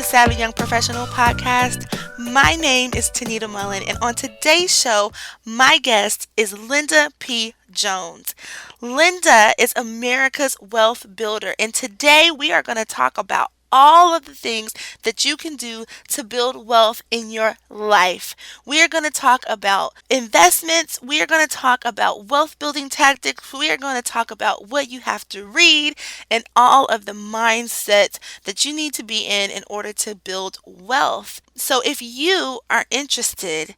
Savvy Young Professional podcast. My name is Tanida Mullen, and on today's show, my guest is Linda P. Jones. Linda is America's wealth builder, and today we are going to talk about all of the things that you can do to build wealth in your life. We are going to talk about investments. We are going to talk about wealth building tactics. We are going to talk about what you have to read and all of the mindsets that you need to be in order to build wealth. So if you are interested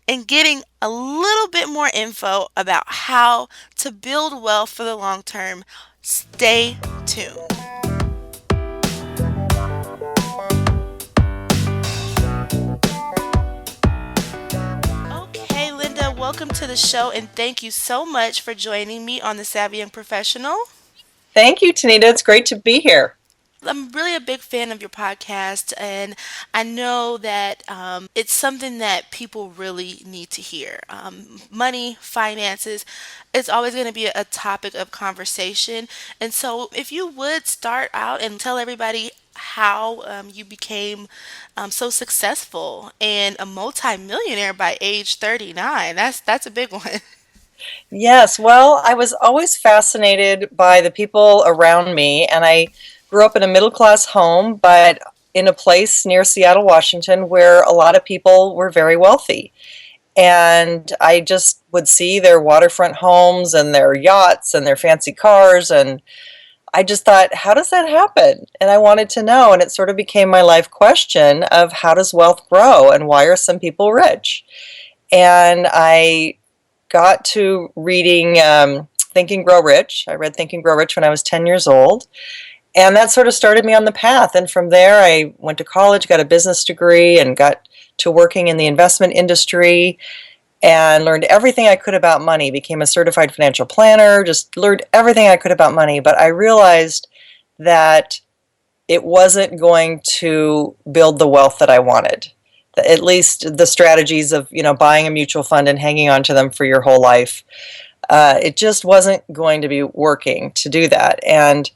in getting a little bit more info about how to build wealth for the long term, stay tuned. Okay, Linda, welcome to the show and thank you so much for joining me on the Savvy Young Professional. Thank you, Tanita. It's great to be here. I'm really a big fan of your podcast, and I know that it's something that people really need to hear. Money, finances, it's always going to be a topic of conversation. And so, if you would start out and tell everybody how you became so successful and a multimillionaire by age 39, that's a big one. Yes, well, I was always fascinated by the people around me, and I grew up in a middle class home, but in a place near Seattle, Washington, where a lot of people were very wealthy. And I just would see their waterfront homes and their yachts and their fancy cars, and I just thought, how does that happen? And I wanted to know, and it sort of became my life question of how does wealth grow and why are some people rich? And I got to reading Think and Grow Rich. I read Think and Grow Rich when I was 10 years old. And that sort of started me on the path. And from there, I went to college, got a business degree, and got to working in the investment industry and learned everything I could about money, became a certified financial planner, just learned everything I could about money. But I realized that it wasn't going to build the wealth that I wanted. At least the strategies of, buying a mutual fund and hanging on to them for your whole life. It just wasn't going to be working to do that. And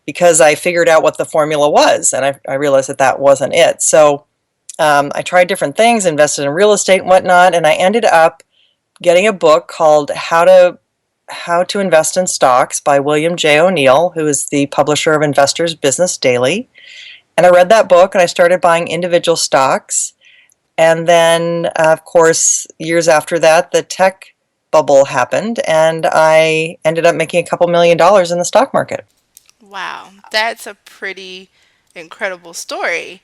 because I figured out what the formula was, and I realized that that wasn't it. So I tried different things, invested in real estate and whatnot, and I ended up getting a book called How to Invest in Stocks by William J. O'Neill, who is the publisher of Investor's Business Daily. And I read that book, and I started buying individual stocks. And then, of course, years after that, the tech bubble happened, and I ended up making a couple $1 million in the stock market. Wow, that's a pretty incredible story.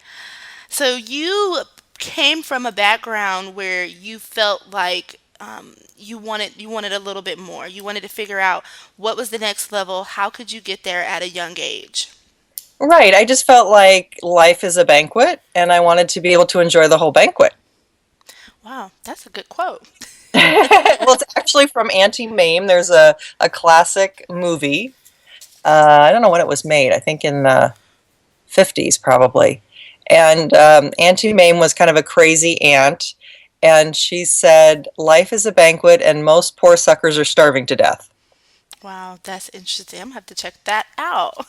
So you came from a background where you felt like you wanted a little bit more. You wanted to figure out what was the next level. How could you get there at a young age? Right, I just felt like life is a banquet, and I wanted to be able to enjoy the whole banquet. Wow, that's a good quote. Well, it's actually from Auntie Mame. There's a classic movie. I don't know when it was made. I think in the 50s probably. And Auntie Mame was kind of a crazy aunt. And she said, life is a banquet and most poor suckers are starving to death. Wow, that's interesting. I'm gonna have to check that out.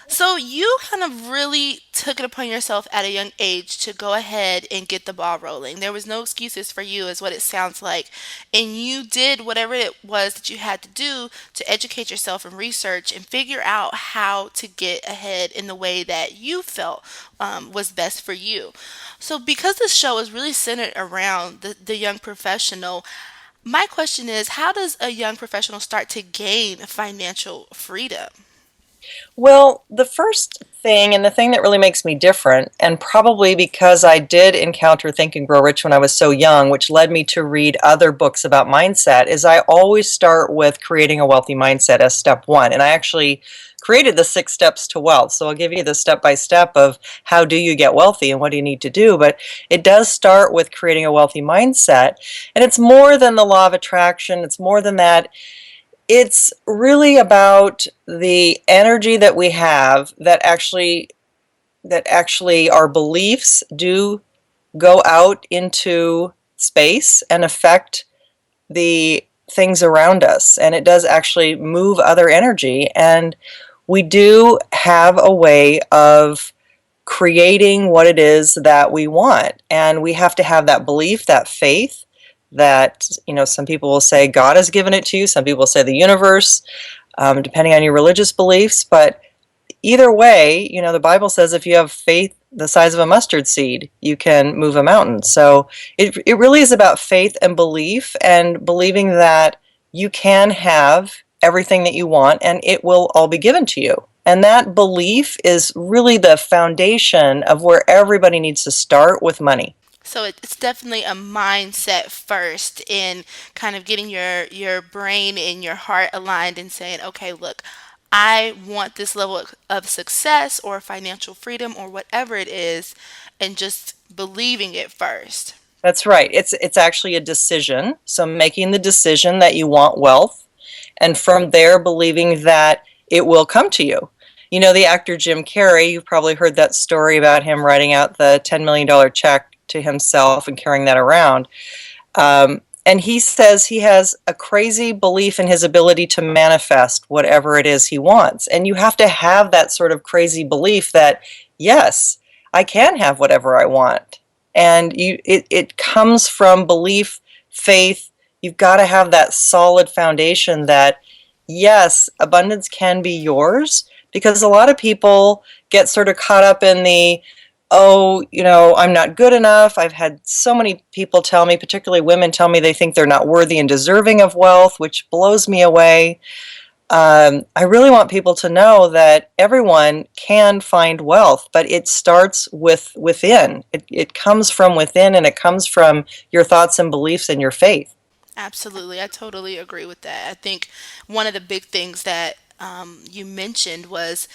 So you kind of really took it upon yourself at a young age to go ahead and get the ball rolling. There was no excuses for you, is what it sounds like. And you did whatever it was that you had to do to educate yourself and research and figure out how to get ahead in the way that you felt was best for you. So because this show is really centered around the young professional, my question is, how does a young professional start to gain financial freedom? Well, the first thing, and the thing that really makes me different, and probably because I did encounter Think and Grow Rich when I was so young, which led me to read other books about mindset, is I always start with creating a wealthy mindset as step one. And I actually created the 6 steps to wealth. So I'll give you the step by step of how do you get wealthy and what do you need to do. But it does start with creating a wealthy mindset. And it's more than the law of attraction. It's more than that. It's really about the energy that we have that actually our beliefs do go out into space and affect the things around us, and it does actually move other energy. And we do have a way of creating what it is that we want. And we have to have that belief, that faith that, some people will say God has given it to you, some people say the universe, depending on your religious beliefs. But either way, the Bible says if you have faith the size of a mustard seed, you can move a mountain. So it really is about faith and belief, and believing that you can have everything that you want and it will all be given to you. And that belief is really the foundation of where everybody needs to start with money. So it's definitely a mindset first in kind of getting your brain and your heart aligned and saying, okay, look, I want this level of success or financial freedom or whatever it is, and just believing it first. That's right. It's actually a decision. So making the decision that you want wealth, and from there believing that it will come to you. The actor Jim Carrey, you've probably heard that story about him writing out the $10 million check to himself and carrying that around. And he says he has a crazy belief in his ability to manifest whatever it is he wants. And you have to have that sort of crazy belief that, yes, I can have whatever I want. And it comes from belief, faith. You've got to have that solid foundation that, yes, abundance can be yours, because a lot of people get sort of caught up in the, oh, I'm not good enough. I've had so many people tell me, particularly women, tell me they think they're not worthy and deserving of wealth, which blows me away. I really want people to know that everyone can find wealth, but it starts within. It comes from within, and it comes from your thoughts and beliefs and your faith. Absolutely. I totally agree with that. I think one of the big things that you mentioned was,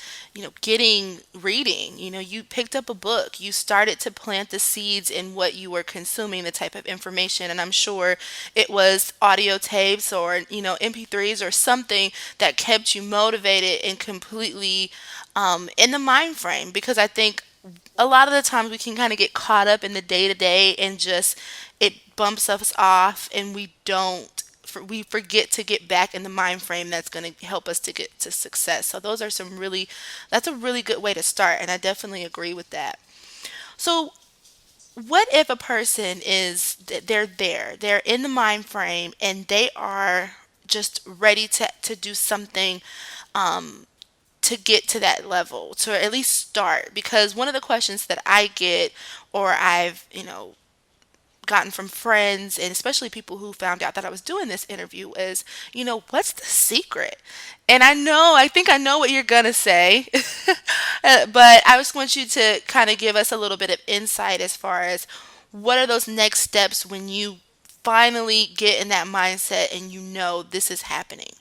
getting reading. You picked up a book, you started to plant the seeds in what you were consuming, the type of information. And I'm sure it was audio tapes or, MP3s or something that kept you motivated and completely in the mind frame. Because I think a lot of the times we can kind of get caught up in the day to day and just it bumps us off, and we forget to get back in the mind frame that's going to help us to get to success. So that's a really good way to start, and I definitely agree with that. So what if a person they're in the mind frame and they are just ready to do something to get to that level, to at least start? Because one of the questions that I get, or I've gotten from friends and especially people who found out that I was doing this interview is, what's the secret? And I think I know what you're going to say, but I just want you to kind of give us a little bit of insight as far as what are those next steps when you finally get in that mindset and this is happening.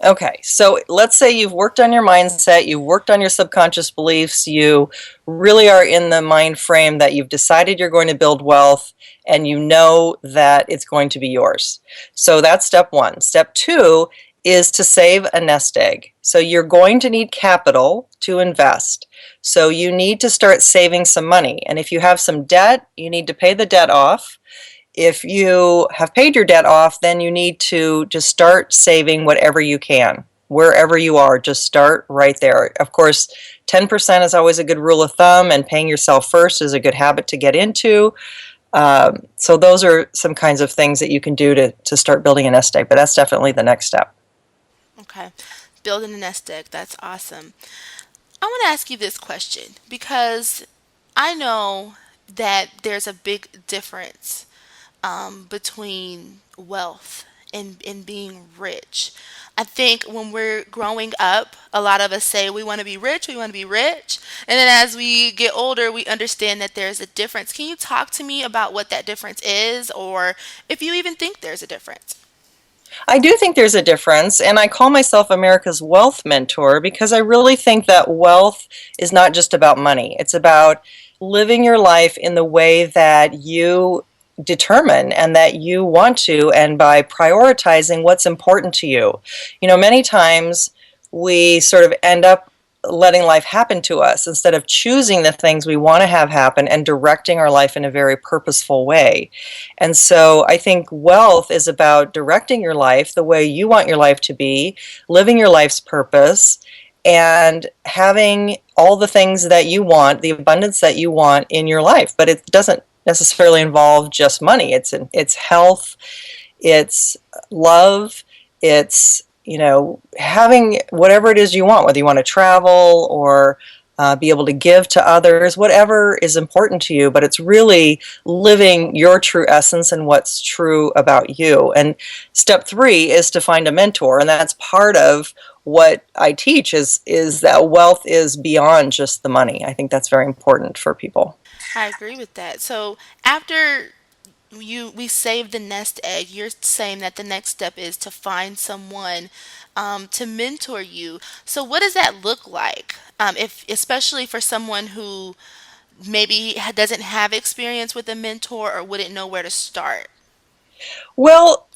Okay, so let's say you've worked on your mindset, you've worked on your subconscious beliefs, you really are in the mind frame that you've decided you're going to build wealth, and you know that it's going to be yours. So that's step one. Step two is to save a nest egg. So you're going to need capital to invest. So you need to start saving some money. And if you have some debt, you need to pay the debt off. If you have paid your debt off, then you need to just start saving whatever you can. Wherever you are, just start right there. Of course, 10% is always a good rule of thumb, and paying yourself first is a good habit to get into. So those are some kinds of things that you can do to start building a nest egg, but that's definitely the next step. Okay. Building a nest egg. That's awesome. I want to ask you this question because I know that there's a big difference between wealth and being rich. I think when we're growing up, a lot of us say we want to be rich, we want to be rich. And then as we get older, we understand that there's a difference. Can you talk to me about what that difference is, or if you even think there's a difference? I do think there's a difference, and I call myself America's wealth mentor because I really think that wealth is not just about money. It's about living your life in the way that you determine and that you want to, and by prioritizing what's important to you. Many times we sort of end up letting life happen to us instead of choosing the things we want to have happen and directing our life in a very purposeful way. And so I think wealth is about directing your life the way you want your life to be, living your life's purpose, and having all the things that you want, the abundance that you want in your life. But it doesn't necessarily involve just money. It's health, it's love, it's having whatever it is you want, whether you want to travel or be able to give to others, whatever is important to you. But it's really living your true essence and what's true about you. And step 3 is to find a mentor, and that's part of what I teach is that wealth is beyond just the money. I think that's very important for people. I agree with that. So after we save the nest egg, you're saying that the next step is to find someone to mentor you. So what does that look like? If especially for someone who maybe doesn't have experience with a mentor or wouldn't know where to start. Well,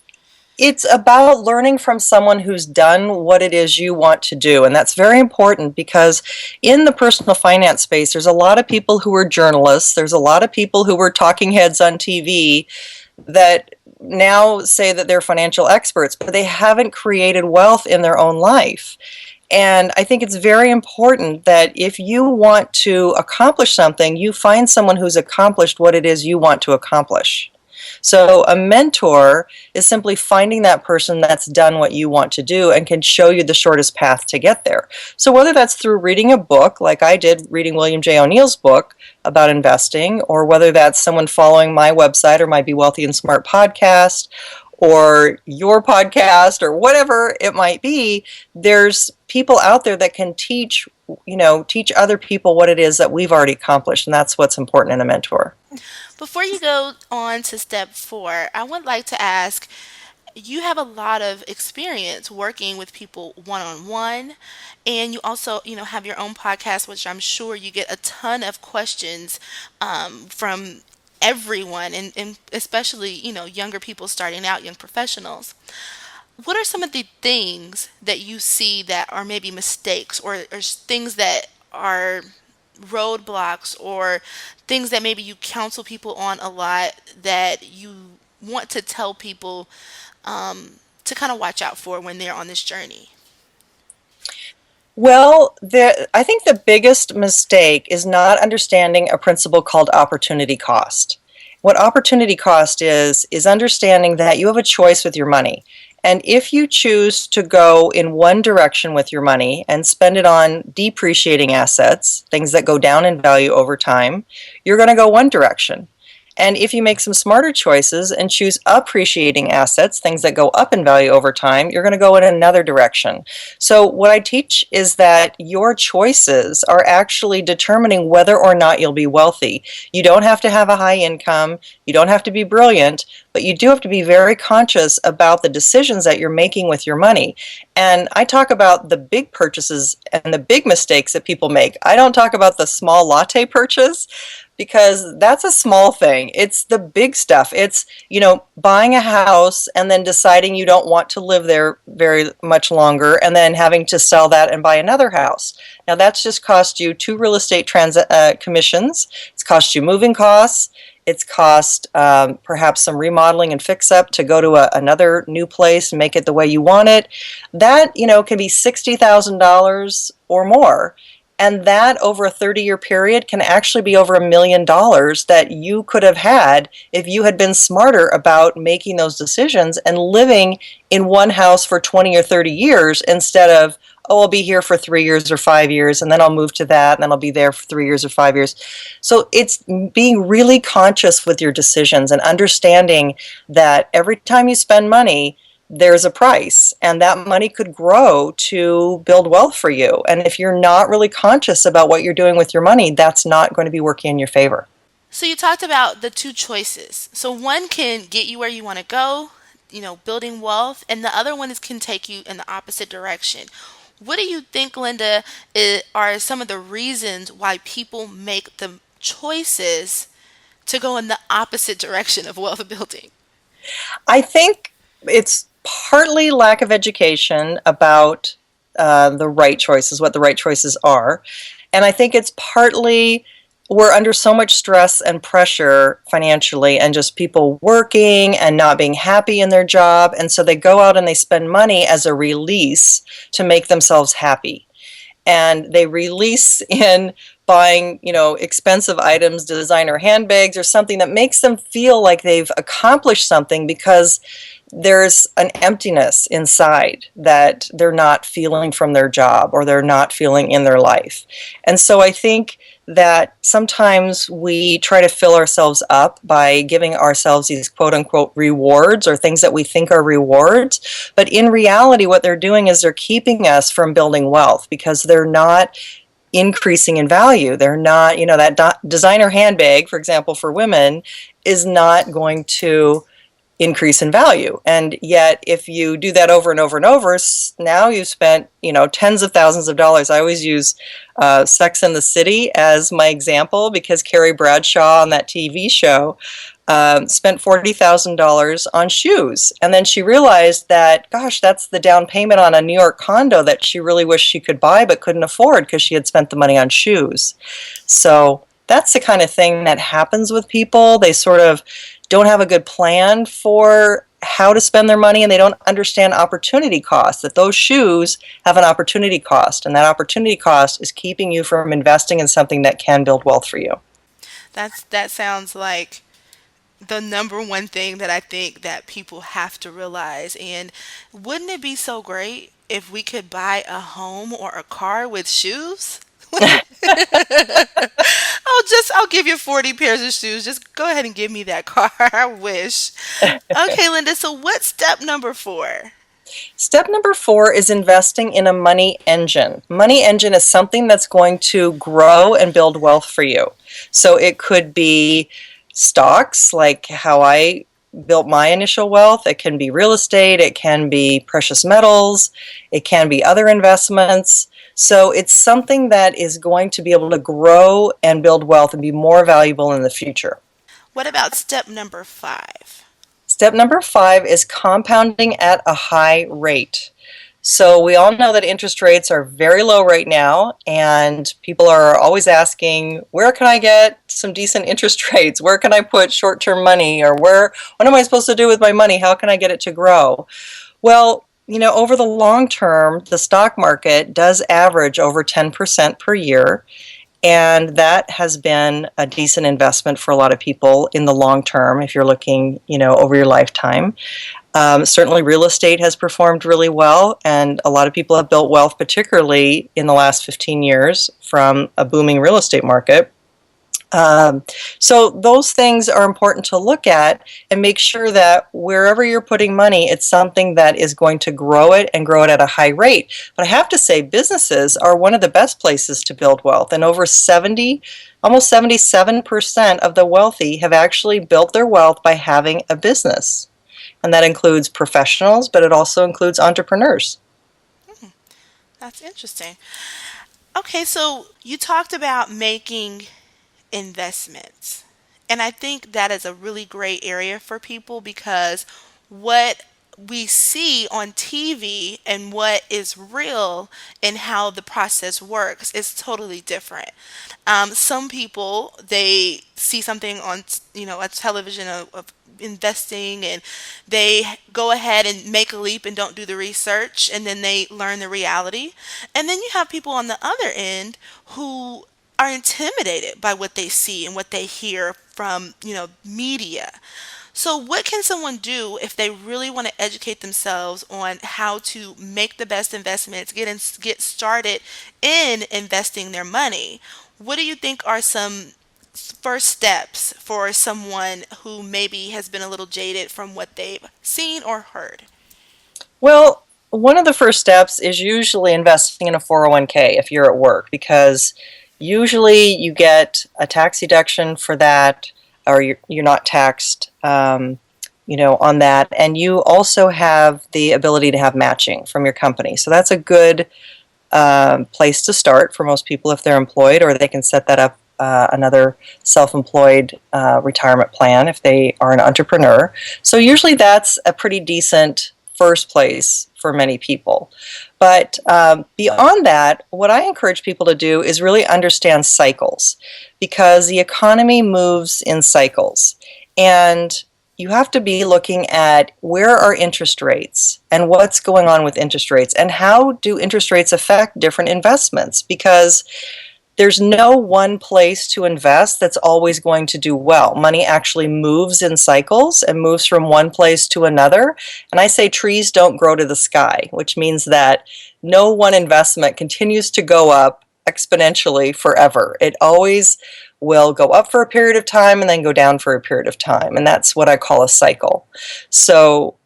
it's about learning from someone who's done what it is you want to do. And that's very important because in the personal finance space, there's a lot of people who are journalists. There's a lot of people who were talking heads on TV that now say that they're financial experts, but they haven't created wealth in their own life. And I think it's very important that if you want to accomplish something, you find someone who's accomplished what it is you want to accomplish. So a mentor is simply finding that person that's done what you want to do and can show you the shortest path to get there. So whether that's through reading a book, like I did reading William J. O'Neill's book about investing, or whether that's someone following my website or my Be Wealthy and Smart podcast, or your podcast, or whatever it might be, there's people out there that can teach other people what it is that we've already accomplished, and that's what's important in a mentor. Before you go on to step 4, I would like to ask, you have a lot of experience working with people one on one, and you also, have your own podcast, which I'm sure you get a ton of questions from everyone, and especially, younger people starting out, young professionals. What are some of the things that you see that are maybe mistakes or things that are roadblocks or things that maybe you counsel people on a lot that you want to tell people to kind of watch out for when they're on this journey? Well, I think the biggest mistake is not understanding a principle called opportunity cost. What opportunity cost is understanding that you have a choice with your money. And if you choose to go in one direction with your money and spend it on depreciating assets, things that go down in value over time, you're going to go one direction. And if you make some smarter choices and choose appreciating assets, things that go up in value over time, you're going to go in another direction. So what I teach is that your choices are actually determining whether or not you'll be wealthy. You don't have to have a high income. You don't have to be brilliant, but you do have to be very conscious about the decisions that you're making with your money. And I talk about the big purchases and the big mistakes that people make. I don't talk about the small latte purchase, because that's a small thing. It's the big stuff. It's, buying a house and then deciding you don't want to live there very much longer and then having to sell that and buy another house. Now that's just cost you 2 real estate commissions. It's cost you moving costs. It's cost perhaps some remodeling and fix-up to go to another new place and make it the way you want it. That, can be $60,000 or more. And that over a 30-year period can actually be over $1 million that you could have had if you had been smarter about making those decisions and living in one house for 20 or 30 years instead of, oh, I'll be here for 3 years or 5 years, and then I'll move to that, and then I'll be there for 3 years or 5 years. So it's being really conscious with your decisions and understanding that every time you spend money, there's a price, and that money could grow to build wealth for you. And if you're not really conscious about what you're doing with your money, that's not going to be working in your favor. So you talked about the two choices. So one can get you where you want to go, building wealth, and the other one can take you in the opposite direction. What do you think, Linda, are some of the reasons why people make the choices to go in the opposite direction of wealth building? I think it's partly lack of education about the right choices, what the right choices are. And I think it's partly we're under so much stress and pressure financially, and just people working and not being happy in their job. And so they go out and they spend money as a release to make themselves happy. and they release in buying, expensive items, designer handbags, or something that makes them feel like they've accomplished something because there's an emptiness inside that they're not feeling from their job or they're not feeling in their life. And so I think that sometimes we try to fill ourselves up by giving ourselves these quote unquote rewards or things that we think are rewards. But in reality, what they're doing is they're keeping us from building wealth because they're not increasing in value. They're not, that designer handbag, for example, for women, is not going to increase in value. And yet, if you do that over and over and over, now you've spent, tens of thousands of dollars. I always use Sex and the City as my example because Carrie Bradshaw on that TV show spent $40,000 on shoes. And then she realized that, gosh, that's the down payment on a New York condo that she really wished she could buy but couldn't afford because she had spent the money on shoes. So that's the kind of thing that happens with people. They sort of don't have a good plan for how to spend their money, and they don't understand opportunity costs, that those shoes have an opportunity cost, and that opportunity cost is keeping you from investing in something that can build wealth for you. That sounds like the number one thing that I think that people have to realize. And wouldn't it be so great if we could buy a home or a car with shoes? I'll give you 40 pairs of shoes. Just go ahead and give me that car. I wish. Okay, Linda, so what's step number 4? Step number 4 is investing in a money engine. Money engine is something that's going to grow and build wealth for you. So it could be stocks, like how I built my initial wealth. It can be real estate. It can be precious metals. It can be other investments. So it's something that is going to be able to grow and build wealth and be more valuable in the future. What about step number 5? Step number 5 is compounding at a high rate. So we all know that interest rates are very low right now, and people are always asking, where can I get some decent interest rates? Where can I put short-term money? Or what am I supposed to do with my money? How can I get it to grow? Well, over the long term, the stock market does average over 10% per year. And that has been a decent investment for a lot of people in the long term if you're looking, over your lifetime. Certainly real estate has performed really well, and a lot of people have built wealth, particularly in the last 15 years from a booming real estate market. So those things are important to look at and make sure that wherever you're putting money, it's something that is going to grow it and grow it at a high rate. But I have to say, businesses are one of the best places to build wealth, and almost 77% of the wealthy have actually built their wealth by having a business. And that includes professionals, but it also includes entrepreneurs. That's interesting. Okay, so you talked about making investments. And I think that is a really great area for people because what we see on TV and what is real and how the process works is totally different. Some people, they see something on a television of investing, and they go ahead and make a leap and don't do the research, and then they learn the reality. And then you have people on the other end who are intimidated by what they see and what they hear from, media. So what can someone do if they really want to educate themselves on how to make the best investments, get started in investing their money? What do you think are some first steps for someone who maybe has been a little jaded from what they've seen or heard? Well, one of the first steps is usually investing in a 401k if you're at work, because usually you get a tax deduction for that, or you're not taxed, on that. And you also have the ability to have matching from your company. So that's a good place to start for most people if they're employed, or they can set that up another self-employed retirement plan if they are an entrepreneur. So usually that's a pretty decent first place for many people. But beyond that, what I encourage people to do is really understand cycles, because the economy moves in cycles. And you have to be looking at where are interest rates and what's going on with interest rates and how do interest rates affect different investments, because there's no one place to invest that's always going to do well. Money actually moves in cycles and moves from one place to another. And I say trees don't grow to the sky, which means that no one investment continues to go up exponentially forever. It always will go up for a period of time and then go down for a period of time. And that's what I call a cycle. So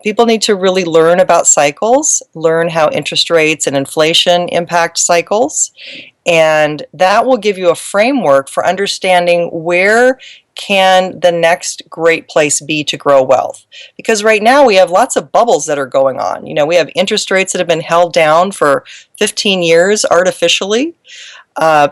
people need to really learn about cycles, learn how interest rates and inflation impact cycles, and that will give you a framework for understanding where can the next great place be to grow wealth. Because right now we have lots of bubbles that are going on. You know, we have interest rates that have been held down for 15 years artificially.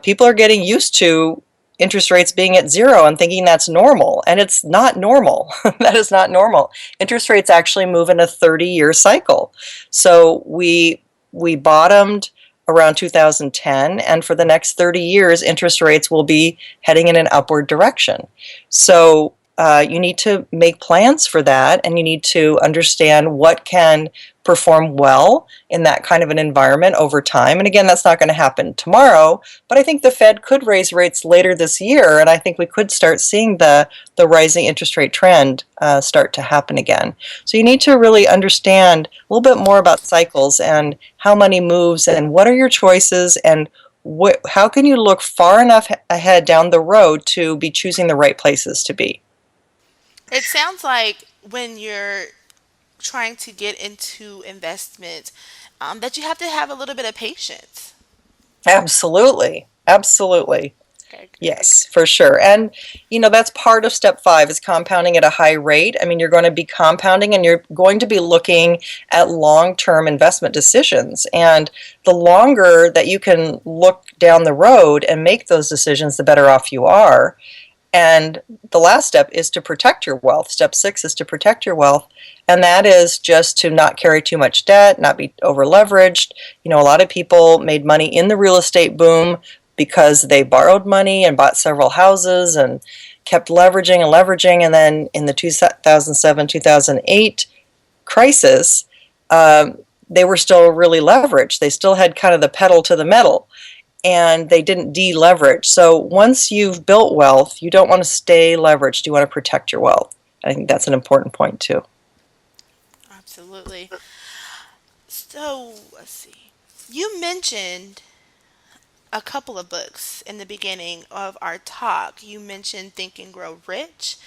People are getting used to interest rates being at zero and thinking that's normal, and it's not normal. That is not normal. Interest rates actually move in a 30-year cycle. So we bottomed around 2010, and for the next 30 years, interest rates will be heading in an upward direction. So you need to make plans for that, and you need to understand what can perform well in that kind of an environment over time. And again, that's not going to happen tomorrow, but I think the Fed could raise rates later this year, and I think we could start seeing the rising interest rate trend start to happen again. So you need to really understand a little bit more about cycles and how money moves and what are your choices and how can you look far enough ahead down the road to be choosing the right places to be. It sounds like when you're trying to get into investment, that you have to have a little bit of patience. Absolutely. Absolutely. Okay, great. Yes, for sure. And that's part of step 5 is compounding at a high rate. I mean, you're going to be compounding and you're going to be looking at long-term investment decisions. And the longer that you can look down the road and make those decisions, the better off you are. And the last step is to protect your wealth. Step 6 is to protect your wealth. And that is just to not carry too much debt, not be over leveraged. A lot of people made money in the real estate boom because they borrowed money and bought several houses and kept leveraging and leveraging. And then in the 2007, 2008 crisis, they were still really leveraged. They still had kind of the pedal to the metal, and they didn't deleverage. So once you've built wealth, you don't want to stay leveraged. You want to protect your wealth. I think that's an important point too. Absolutely. So, let's see. You mentioned a couple of books in the beginning of our talk. You mentioned Think and Grow Rich.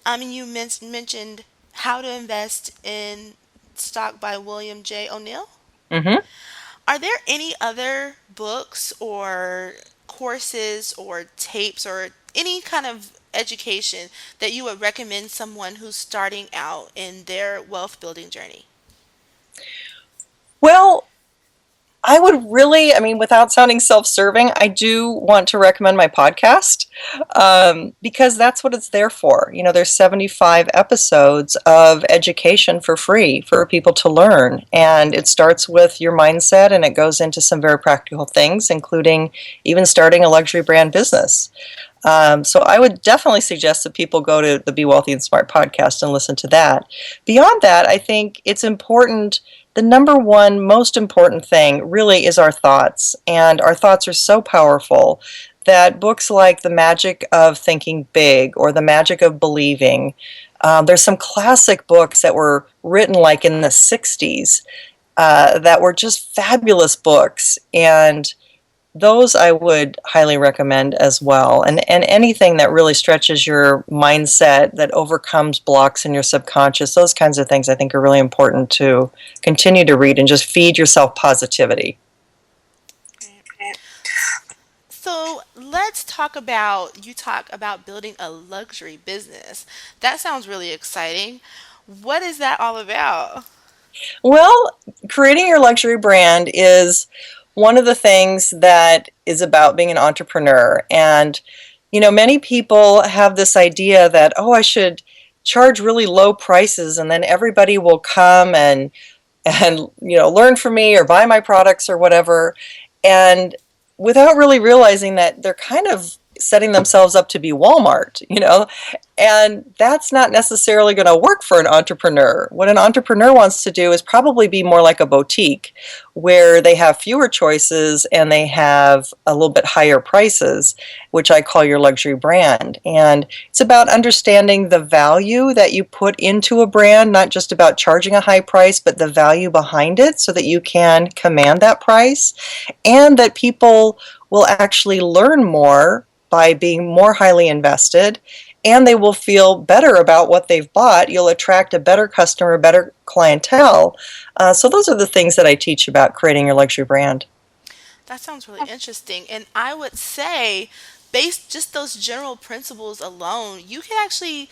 And you mentioned How to Invest in Stock by William J. O'Neill. Hmm. Are there any other books or courses or tapes or any kind of education that you would recommend someone who's starting out in their wealth building journey? Well, I would really, I mean, without sounding self-serving, I do want to recommend my podcast because that's what it's there for. There's 75 episodes of education for free for people to learn. And it starts with your mindset and it goes into some very practical things, including even starting a luxury brand business. So I would definitely suggest that people go to the Be Wealthy and Smart podcast and listen to that. Beyond that, I think it's important. The number one most important thing really is our thoughts, and our thoughts are so powerful that books like The Magic of Thinking Big or The Magic of Believing, there's some classic books that were written like in the 60s that were just fabulous books, and those I would highly recommend as well. And anything that really stretches your mindset, that overcomes blocks in your subconscious, those kinds of things I think are really important to continue to read and just feed yourself positivity. So let's you talk about building a luxury business. That sounds really exciting. What is that all about? Well, creating your luxury brand is one of the things that is about being an entrepreneur. And, many people have this idea that, oh, I should charge really low prices and then everybody will come and learn from me or buy my products or whatever. And without really realizing that they're kind of setting themselves up to be Walmart, and that's not necessarily going to work for an entrepreneur. What an entrepreneur wants to do is probably be more like a boutique where they have fewer choices and they have a little bit higher prices, which I call your luxury brand. And it's about understanding the value that you put into a brand, not just about charging a high price, but the value behind it so that you can command that price and that people will actually learn more by being more highly invested, and they will feel better about what they've bought. You'll attract a better customer, better clientele. So those are the things that I teach about creating your luxury brand. That sounds really interesting. And I would say, based just those general principles alone, you can actually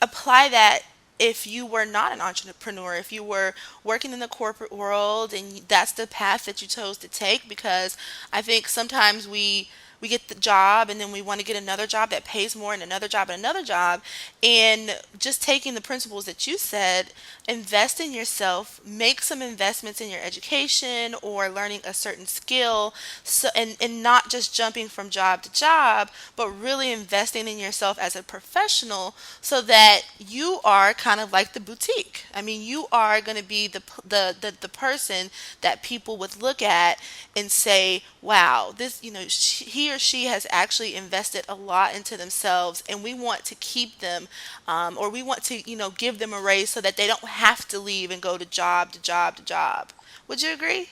apply that if you were not an entrepreneur, if you were working in the corporate world and that's the path that you chose to take. Because I think sometimes we get the job and then we want to get another job that pays more and another job and another job. And just taking the principles that you said, invest in yourself, make some investments in your education or learning a certain skill, so and not just jumping from job to job, but really investing in yourself as a professional so that you are kind of like the boutique. I mean, you are going to be the person that people would look at and say, wow, this, he or she has actually invested a lot into themselves, and we want to keep them, or we want to, give them a raise so that they don't have to leave and go to job to job to job. Would you agree?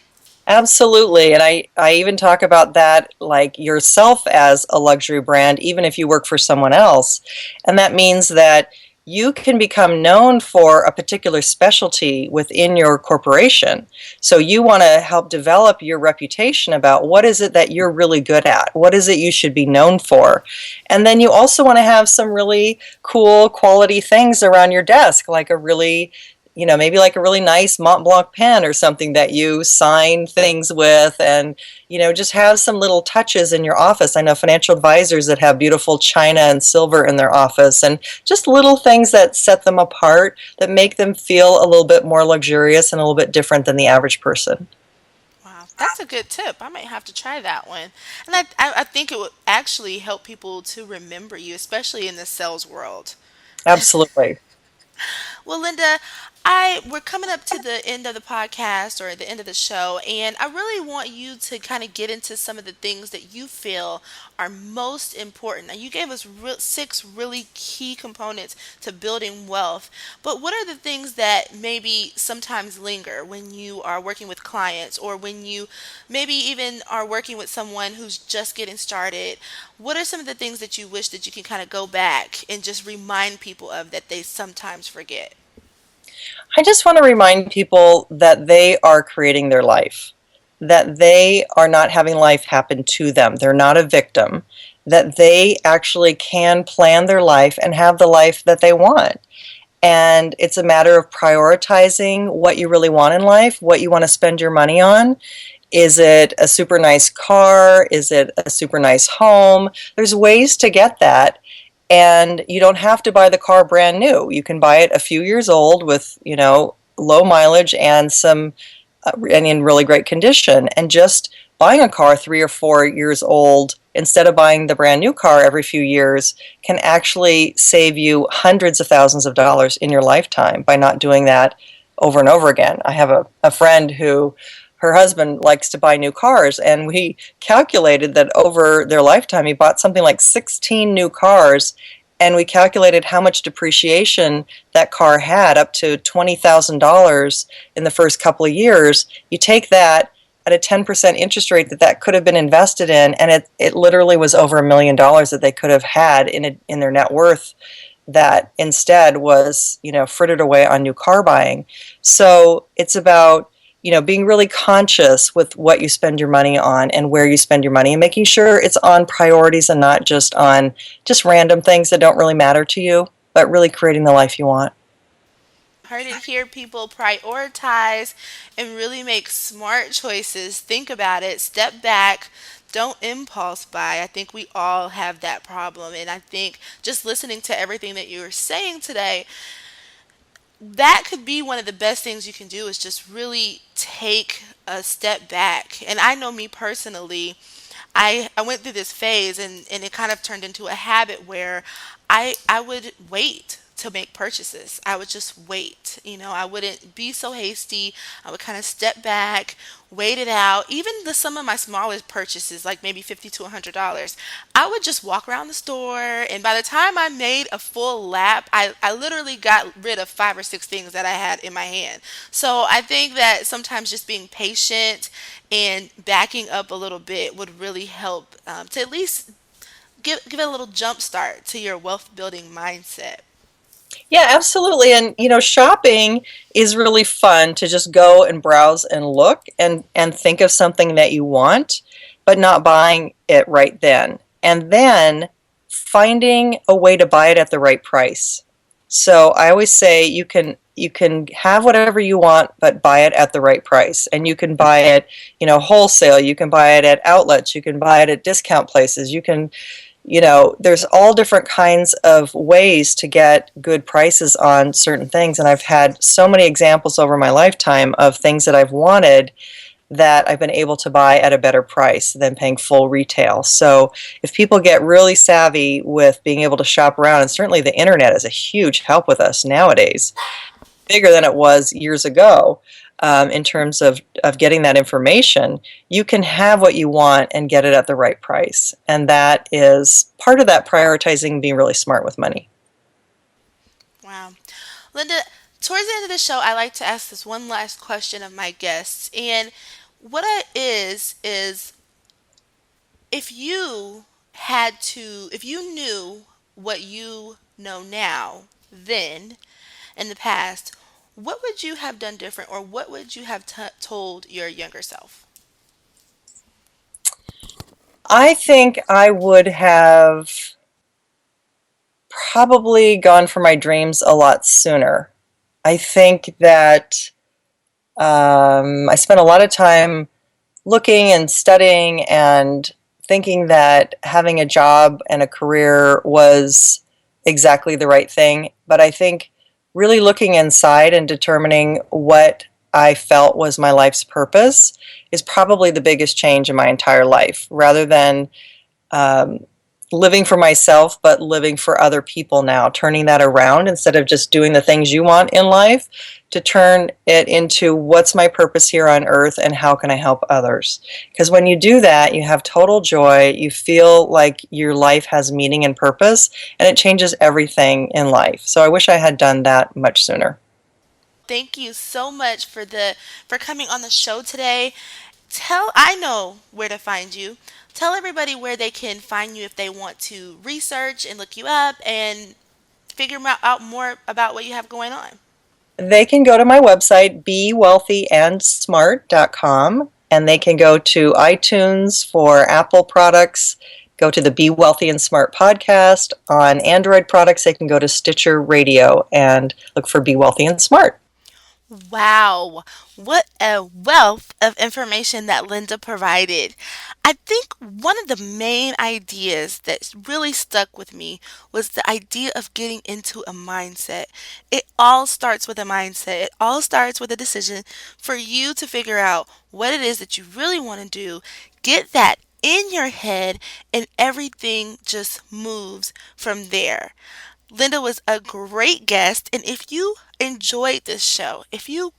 Absolutely. And I even talk about that like yourself as a luxury brand, even if you work for someone else. And that means that you can become known for a particular specialty within your corporation. So you want to help develop your reputation about what is it that you're really good at? What is it you should be known for? And then you also want to have some really cool quality things around your desk, like a really maybe like a really nice Mont Blanc pen or something that you sign things with, and, just have some little touches in your office. I know financial advisors that have beautiful china and silver in their office, and just little things that set them apart, that make them feel a little bit more luxurious and a little bit different than the average person. Wow, that's a good tip. I might have to try that one. And I think it would actually help people to remember you, especially in the sales world. Absolutely. Well, Linda, I we're coming up to the end of the podcast or the end of the show, and I really want you to kind of get into some of the things that you feel are most important. Now, you gave us six really key components to building wealth, but what are the things that maybe sometimes linger when you are working with clients or when you maybe even are working with someone who's just getting started? What are some of the things that you wish that you can kind of go back and just remind people of that they sometimes forget? I just want to remind people that they are creating their life, that they are not having life happen to them. They're not a victim, that they actually can plan their life and have the life that they want. And it's a matter of prioritizing what you really want in life, what you want to spend your money on. Is it a super nice car? Is it a super nice home? There's ways to get that. And you don't have to buy the car brand new. You can buy it a few years old with, low mileage and and in really great condition. And just buying a car 3 or 4 years old instead of buying the brand new car every few years can actually save you hundreds of thousands of dollars in your lifetime by not doing that over and over again. I have a friend who her husband likes to buy new cars, and we calculated that over their lifetime he bought something like 16 new cars, and we calculated how much depreciation that car had, up to $20,000 in the first couple of years. You take that at a 10% interest rate that could have been invested in, and it literally was over $1 million that they could have had in their net worth, that instead was, frittered away on new car buying. So it's about, being really conscious with what you spend your money on and where you spend your money, and making sure it's on priorities and not just on just random things that don't really matter to you, but really creating the life you want. Heard it here, people prioritize and really make smart choices. Think about it, step back, don't impulse buy. I think we all have that problem. And I think just listening to everything that you were saying today, that could be one of the best things you can do is just really take a step back. And I know me personally, I went through this phase, and it kind of turned into a habit where I would wait to make purchases. I would just wait. I wouldn't be so hasty. I would kind of step back, wait it out. Even some of my smallest purchases, like maybe $50 to $100, I would just walk around the store, and by the time I made a full lap, I literally got rid of 5 or 6 things that I had in my hand. So I think that sometimes just being patient and backing up a little bit would really help, to at least give it a little jump start to your wealth building mindset. Yeah, absolutely. And shopping is really fun to just go and browse and look and think of something that you want, but not buying it right then. And then finding a way to buy it at the right price. So I always say you can have whatever you want, but buy it at the right price. And you can buy it, wholesale, you can buy it at outlets, you can buy it at discount places, there's all different kinds of ways to get good prices on certain things. And I've had so many examples over my lifetime of things that I've wanted that I've been able to buy at a better price than paying full retail. So if people get really savvy with being able to shop around, and certainly the internet is a huge help with us nowadays, bigger than it was years ago, in terms of getting that information, you can have what you want and get it at the right price. And that is part of that prioritizing being really smart with money. Wow. Linda, towards the end of the show, I like to ask this one last question of my guests. And what it is if you knew what you know now, then, in the past, what would you have done different, or what would you have told your younger self? I think I would have probably gone for my dreams a lot sooner. I think that I spent a lot of time looking and studying and thinking that having a job and a career was exactly the right thing. But I think really looking inside and determining what I felt was my life's purpose is probably the biggest change in my entire life, rather than um, living for myself, but living for other people now, turning that around instead of just doing the things you want in life, to turn it into what's my purpose here on earth and how can I help others. Because when you do that, you have total joy, you feel like your life has meaning and purpose, and it changes everything in life. So I wish I had done that much sooner. Thank you so much for coming on the show today. I know where to find you. Tell everybody where they can find you if they want to research and look you up and figure out more about what you have going on. They can go to my website, bewealthyandsmart.com, and they can go to iTunes for Apple products, go to the Be Wealthy and Smart podcast. On Android products, they can go to Stitcher Radio and look for Be Wealthy and Smart. Wow, what a wealth of information that Linda provided. I think one of the main ideas that really stuck with me was the idea of getting into a mindset. It all starts with a mindset, it all starts with a decision for you to figure out what it is that you really want to do. Get that in your head, and everything just moves from there. Linda was a great guest. And if you enjoyed this show, if you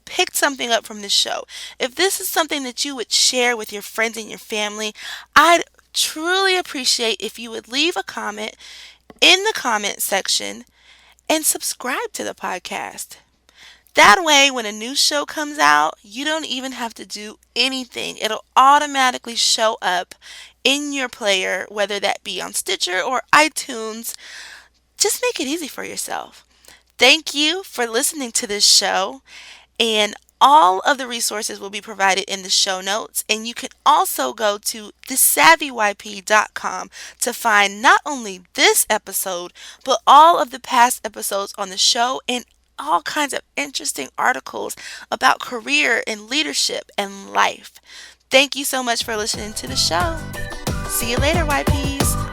picked something up from this show, if this is something that you would share with your friends and your family, I'd truly appreciate if you would leave a comment in the comment section and subscribe to the podcast. That way, when a new show comes out, you don't even have to do anything. It'll automatically show up in your player, whether that be on Stitcher or iTunes. Just make it easy for yourself. Thank you for listening to this show, and all of the resources will be provided in the show notes. And you can also go to thesavvyYP.com to find not only this episode, but all of the past episodes on the show, and all kinds of interesting articles about career and leadership and life. Thank you so much for listening to the show. See you later, YPs.